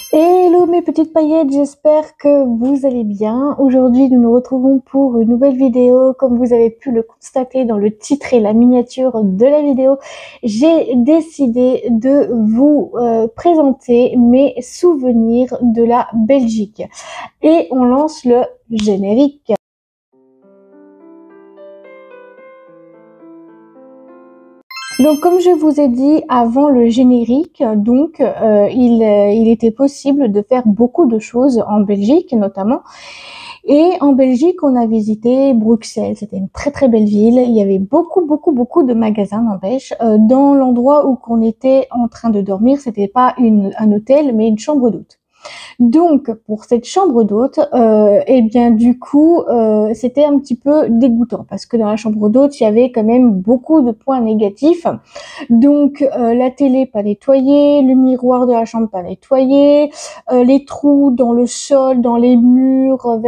Hello mes petites paillettes, j'espère que vous allez bien. Aujourd'hui, nous nous retrouvons pour une nouvelle vidéo. Comme vous avez pu le constater dans le titre et la miniature de la vidéo, j'ai décidé de vous présenter mes souvenirs de la Belgique. Et on lance le générique. Donc, comme je vous ai dit avant le générique, il était possible de faire beaucoup de choses en Belgique, notamment. Et en Belgique, on a visité Bruxelles. C'était une très très belle ville. Il y avait beaucoup de magasins, n'empêche. Dans l'endroit où on était en train de dormir, c'était pas un hôtel, mais une chambre d'hôte. Donc, pour cette chambre d'hôte, c'était un petit peu dégoûtant parce que dans la chambre d'hôte, il y avait quand même beaucoup de points négatifs. Donc, la télé pas nettoyée, le miroir de la chambre pas nettoyé, les trous dans le sol, dans les murs,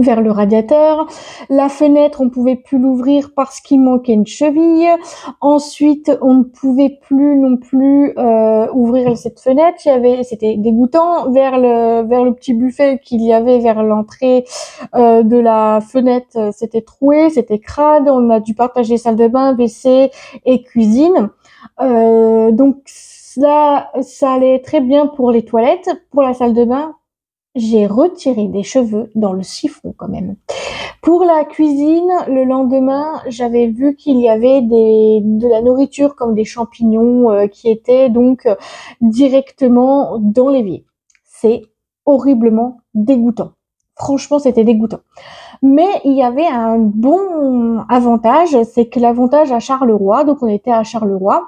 vers le radiateur. La fenêtre, on pouvait plus l'ouvrir parce qu'il manquait une cheville. Ensuite, on ne pouvait plus non plus ouvrir cette fenêtre. C'était dégoûtant. Vers le petit buffet qu'il y avait vers l'entrée de la fenêtre, c'était troué, c'était crade. On a dû partager salle de bain, WC et cuisine. Donc là, ça allait très bien pour les toilettes. Pour la salle de bain, j'ai retiré des cheveux dans le siphon quand même. Pour la cuisine, le lendemain, j'avais vu qu'il y avait de la nourriture comme des champignons qui étaient donc directement dans l'évier. C'est horriblement dégoûtant. Franchement, c'était dégoûtant. Mais il y avait un bon avantage, c'est que l'avantage à Charleroi, donc on était à Charleroi,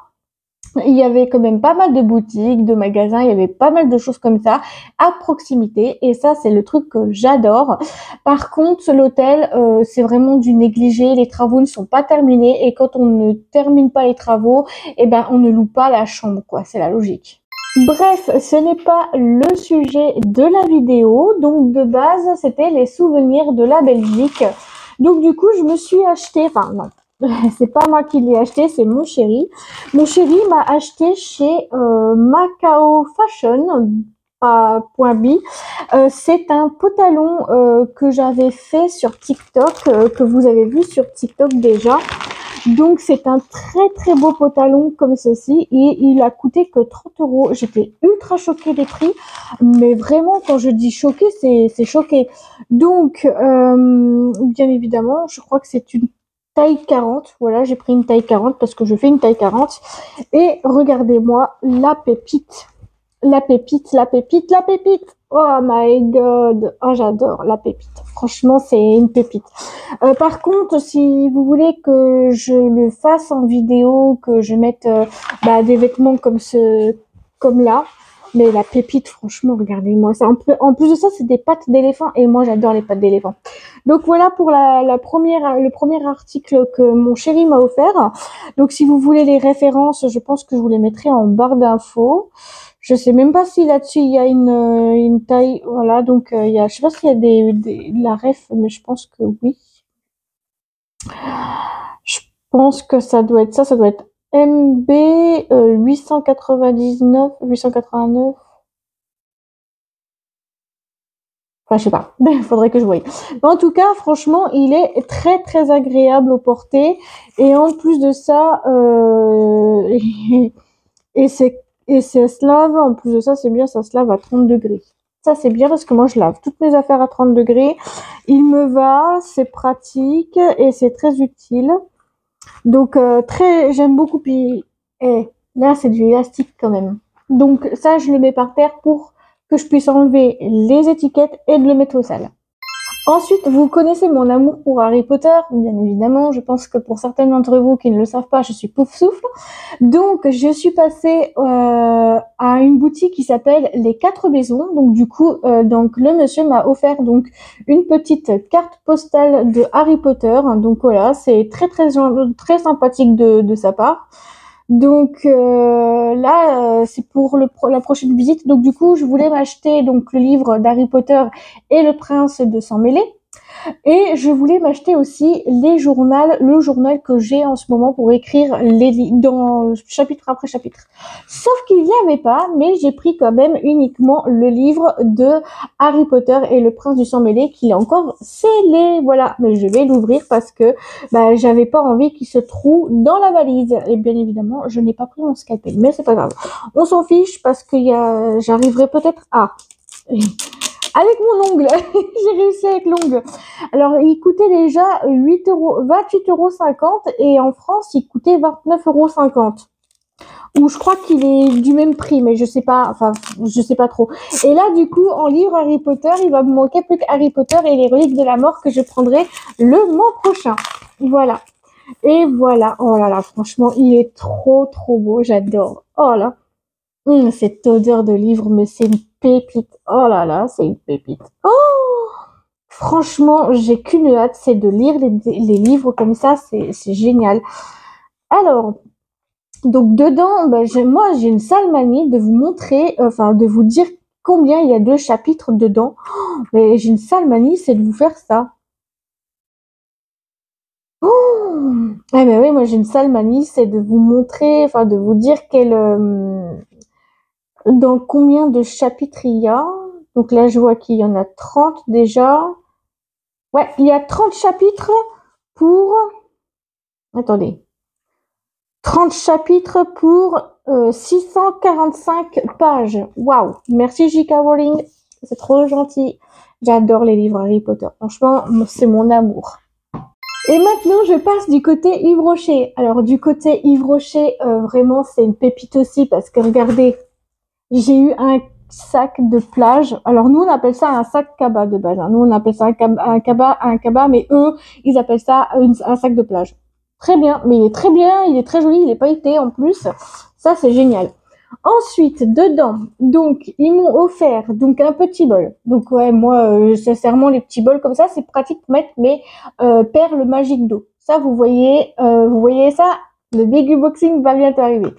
il y avait quand même pas mal de boutiques, de magasins, il y avait pas mal de choses comme ça à proximité et ça c'est le truc que j'adore. Par contre l'hôtel c'est vraiment du négligé, les travaux ne sont pas terminés et quand on ne termine pas les travaux, on ne loue pas la chambre quoi, c'est la logique. Bref, ce n'est pas le sujet de la vidéo, donc de base c'était les souvenirs de la Belgique. Donc du coup je me suis acheté, enfin non. C'est pas moi qui l'ai acheté, c'est mon chéri. Mon chéri m'a acheté chez Macao Fashion .b. C'est un pantalon que j'avais fait sur TikTok, que vous avez vu sur TikTok déjà. Donc c'est un très très beau pantalon comme ceci et il a coûté que 30 €. J'étais ultra choquée des prix, mais vraiment quand je dis choquée, c'est choqué. Donc bien évidemment, je crois que c'est une taille 40, voilà, j'ai pris une taille 40 parce que je fais une taille 40. Et regardez-moi la pépite. La pépite, la pépite, la pépite. Oh my god. Oh, j'adore la pépite. Franchement, c'est une pépite. Par contre, si vous voulez que je le fasse en vidéo, que je mette des vêtements comme là, mais la pépite, franchement, regardez-moi ça. En plus de ça, c'est des pattes d'éléphant et moi, j'adore les pattes d'éléphant. Donc voilà pour le premier article que mon chéri m'a offert. Donc si vous voulez les références, je pense que je vous les mettrai en barre d'infos. Je sais même pas si là-dessus il y a une taille, voilà. Donc je sais pas s'il y a de la ref, mais je pense que oui. Je pense que ça doit être ça. Ça doit être MB 889. Enfin, je sais pas. Il faudrait que je voie. Mais en tout cas, franchement, il est très très agréable au porter. Et en plus de ça, et c'est se lave. En plus de ça, c'est bien, ça se lave à 30 degrés. Ça, c'est bien parce que moi, je lave toutes mes affaires à 30 degrés. Il me va, c'est pratique et c'est très utile. Donc, j'aime beaucoup. Puis, là, c'est du élastique quand même. Donc, ça, je le mets par terre pour que je puisse enlever les étiquettes et de le mettre au sale. Ensuite, vous connaissez mon amour pour Harry Potter, bien évidemment. Je pense que pour certains d'entre vous qui ne le savent pas, je suis Poufsouffle. Donc, je suis passée à une boutique qui s'appelle Les Quatre Maisons. Donc, du coup, le monsieur m'a offert donc une petite carte postale de Harry Potter. Donc voilà, c'est très très très sympathique de sa part. Donc c'est pour la prochaine visite. Donc du coup, je voulais m'acheter donc le livre d'Harry Potter et le Prince de Sang Mêlé. Et je voulais m'acheter aussi le journal que j'ai en ce moment pour écrire dans chapitre après chapitre. Sauf qu'il n'y avait pas, mais j'ai pris quand même uniquement le livre de Harry Potter et le Prince du Sang Mêlé qu'il est encore scellé. Voilà, mais je vais l'ouvrir parce que j'avais pas envie qu'il se trouve dans la valise. Et bien évidemment, je n'ai pas pris mon scalpel, mais c'est pas grave. On s'en fiche parce que j'arriverai peut-être à... Avec mon ongle, j'ai réussi avec l'ongle. Alors, il coûtait déjà 28,50 € et en France, il coûtait 29,50 €. Ou je crois qu'il est du même prix, mais je sais pas trop. Et là, du coup, en livre Harry Potter, il va me manquer plus que Harry Potter et les reliques de la mort que je prendrai le mois prochain. Voilà. Et voilà. Oh là là, franchement, il est trop beau. J'adore. Oh là. Cette odeur de livre, mais c'est une pépite. Oh là là, c'est une pépite. Oh, franchement, j'ai qu'une hâte, c'est de lire les livres comme ça, c'est génial. Alors, donc dedans, moi j'ai une sale manie de vous montrer, de vous dire combien il y a de chapitres dedans. Oh, mais j'ai une sale manie, c'est de vous faire ça. Oh, eh ben oui, moi j'ai une sale manie, c'est de vous montrer, de vous dire dans combien de chapitres il y a. Donc là, je vois qu'il y en a 30 déjà. Ouais, il y a 30 chapitres pour... Attendez. 30 chapitres pour 645 pages. Waouh. Merci J.K. Rowling. C'est trop gentil. J'adore les livres Harry Potter. Franchement, c'est mon amour. Et maintenant, je passe du côté Yves Rocher. Alors, du côté Yves Rocher, vraiment, c'est une pépite aussi parce que regardez, j'ai eu un sac de plage. Alors nous on appelle ça un sac cabas de base. Nous on appelle ça un cabas, mais eux ils appellent ça un sac de plage. Très bien, mais il est très bien, il est très joli, il est pailleté en plus. Ça c'est génial. Ensuite dedans, donc ils m'ont offert donc un petit bol. Donc ouais moi sincèrement les petits bols comme ça c'est pratique pour mettre mes perles magiques d'eau. Ça vous voyez ça. Le big unboxing va bientôt arriver.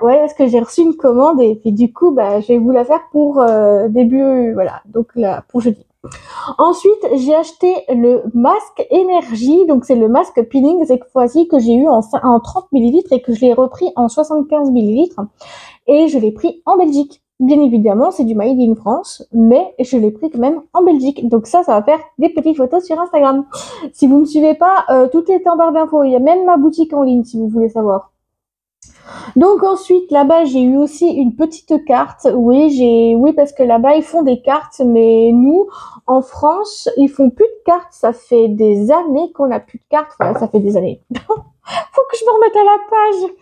Ouais, parce que j'ai reçu une commande et puis du coup, je vais vous la faire pour début, voilà, donc là, pour jeudi. Ensuite, j'ai acheté le masque énergie, donc c'est le masque peeling cette fois-ci que j'ai eu en 30 ml et que je l'ai repris en 75 ml et je l'ai pris en Belgique. Bien évidemment, c'est du Made in France, mais je l'ai pris quand même en Belgique. Donc ça va faire des petites photos sur Instagram. Si vous me suivez pas, tout est en barre d'infos. Il y a même ma boutique en ligne si vous voulez savoir. Donc ensuite, là-bas, j'ai eu aussi une petite carte. Oui, parce que là-bas, ils font des cartes, mais nous, en France, ils font plus de cartes. Ça fait des années qu'on n'a plus de cartes. Enfin, ça fait des années. Faut que je me remette à la page.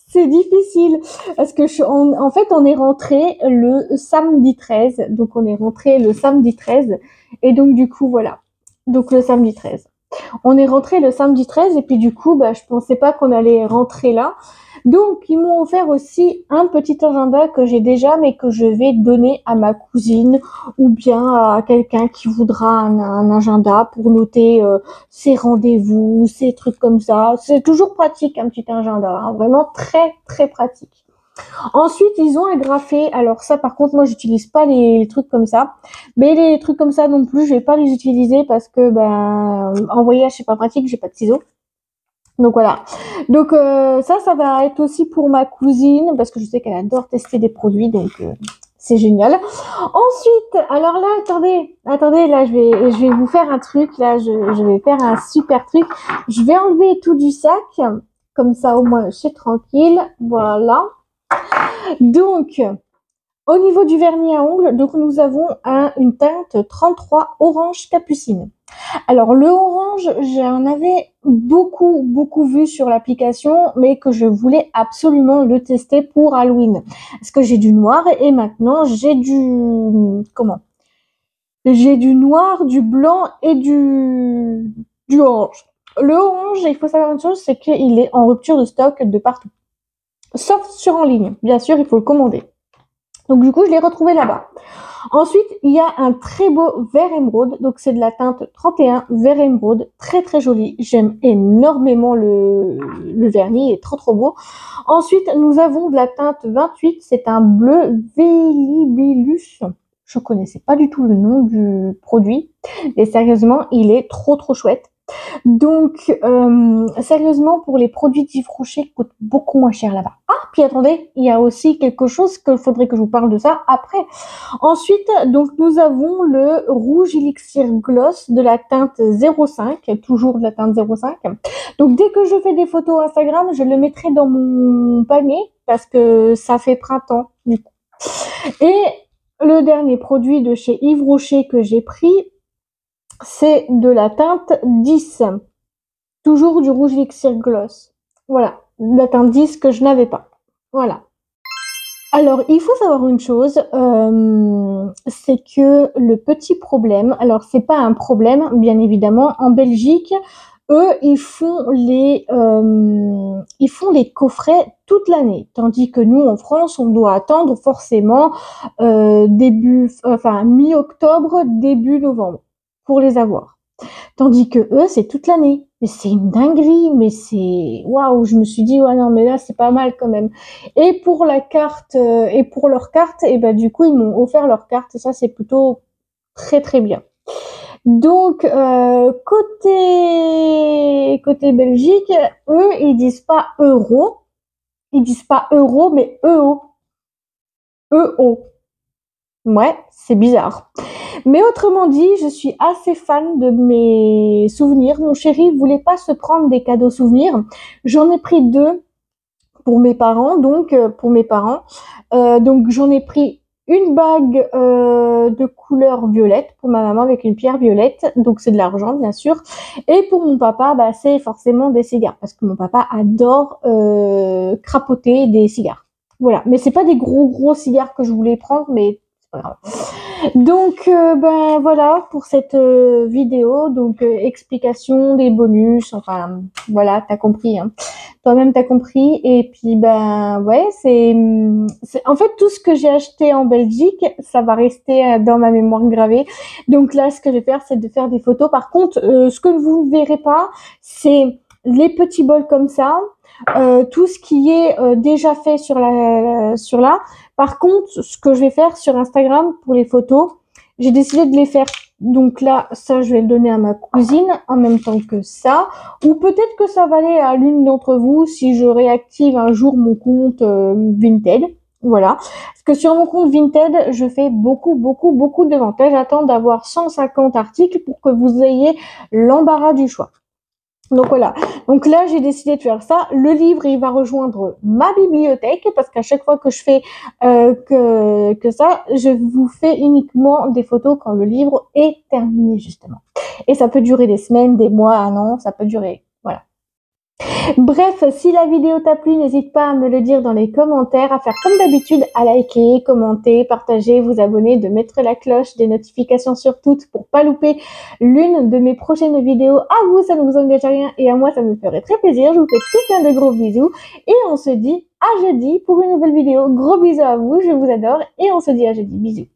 C'est difficile parce que en fait on est rentré le samedi 13, donc on est rentré le samedi 13 et donc du coup voilà. Donc le samedi 13. On est rentré le samedi 13 et puis du coup je pensais pas qu'on allait rentrer là. Donc ils m'ont offert aussi un petit agenda que j'ai déjà mais que je vais donner à ma cousine ou bien à quelqu'un qui voudra un agenda pour noter ses rendez-vous, ses trucs comme ça. C'est toujours pratique un petit agenda, hein, vraiment très très pratique. Ensuite, ils ont agrafé, alors ça par contre moi j'utilise pas les trucs comme ça, mais les trucs comme ça non plus, je vais pas les utiliser parce que en voyage c'est pas pratique, j'ai pas de ciseaux. Donc voilà. Donc ça va être aussi pour ma cousine parce que je sais qu'elle adore tester des produits donc c'est génial. Ensuite, alors là attendez, là je vais vous faire un truc là, je vais faire un super truc. Je vais enlever tout du sac comme ça au moins je suis tranquille. Voilà. Donc, au niveau du vernis à ongles, donc nous avons une teinte 33 orange capucine. Alors le orange, j'en avais beaucoup vu sur l'application, mais que je voulais absolument le tester pour Halloween. Parce que j'ai du noir et maintenant j'ai j'ai du noir, du blanc et du orange. Le orange, il faut savoir une chose, c'est qu'il est en rupture de stock de partout. Sauf sur en ligne. Bien sûr, il faut le commander. Donc du coup, je l'ai retrouvé là-bas. Ensuite, il y a un très beau vert émeraude. Donc c'est de la teinte 31 vert émeraude. Très très joli. J'aime énormément le vernis. Il est trop beau. Ensuite, nous avons de la teinte 28. C'est un bleu Vélibellus. Je connaissais pas du tout le nom du produit. Et sérieusement, il est trop chouette. Donc, sérieusement, pour les produits d'Yves Rocher, coûtent beaucoup moins cher là-bas. Ah, puis attendez, il y a aussi quelque chose qu'il faudrait que je vous parle de ça après. Ensuite, donc, nous avons le rouge Elixir Gloss de la teinte 05, toujours de la teinte 05. Donc, dès que je fais des photos Instagram, je le mettrai dans mon panier parce que ça fait printemps, du coup. Et le dernier produit de chez Yves Rocher que j'ai pris, c'est de la teinte 10. Toujours du rouge Elixir Gloss. Voilà, la teinte 10 que je n'avais pas. Voilà. Alors, il faut savoir une chose, c'est que le petit problème, alors c'est pas un problème, bien évidemment, en Belgique, eux, ils font les coffrets toute l'année, tandis que nous, en France, on doit attendre forcément mi-octobre, début novembre pour les avoir. Tandis que eux, c'est toute l'année. Mais c'est une dinguerie, mais c'est waouh, je me suis dit ouais non mais là c'est pas mal quand même. Et pour la carte et pour leur carte, et ben du coup ils m'ont offert leur carte et ça c'est plutôt très bien. Donc côté Belgique, eux ils disent pas euro, mais EO. EO. Ouais, c'est bizarre. Mais autrement dit, je suis assez fan de mes souvenirs. Mon chéri voulait pas se prendre des cadeaux souvenirs. J'en ai pris 2 pour mes parents, donc donc j'en ai pris une bague de couleur violette pour ma maman avec une pierre violette, donc c'est de l'argent bien sûr. Et pour mon papa, bah c'est forcément des cigares parce que mon papa adore crapoter des cigares. Voilà, mais c'est pas des gros cigares que je voulais prendre, mais c'est pas grave. Donc ben voilà pour cette vidéo, donc explication des bonus, enfin voilà, t'as compris, hein. Toi-même t'as compris et puis ben ouais, c'est en fait tout ce que j'ai acheté en Belgique, ça va rester dans ma mémoire gravée. Donc là ce que je vais faire c'est de faire des photos. Par contre, ce que vous ne verrez pas, c'est les petits bols comme ça. Tout ce qui est déjà fait sur là. Par contre, ce que je vais faire sur Instagram pour les photos, j'ai décidé de les faire. Donc là, ça, je vais le donner à ma cousine en même temps que ça. Ou peut-être que ça va aller à l'une d'entre vous si je réactive un jour mon compte Vinted. Voilà. Parce que sur mon compte Vinted, je fais beaucoup de ventes. J'attends d'avoir 150 articles pour que vous ayez l'embarras du choix. Donc voilà. Donc là, j'ai décidé de faire ça. Le livre, il va rejoindre ma bibliothèque parce qu'à chaque fois que je fais que ça, je vous fais uniquement des photos quand le livre est terminé justement. Et ça peut durer des semaines, des mois, un an, ça peut durer. Voilà. Bref, si la vidéo t'a plu, n'hésite pas à me le dire dans les commentaires, à faire comme d'habitude, à liker, commenter, partager, vous abonner, de mettre la cloche des notifications sur toutes pour pas louper l'une de mes prochaines vidéos. À vous, ça ne vous engage à rien et à moi, ça me ferait très plaisir. Je vous fais tout plein de gros bisous et on se dit à jeudi pour une nouvelle vidéo. Gros bisous à vous, je vous adore et on se dit à jeudi. Bisous.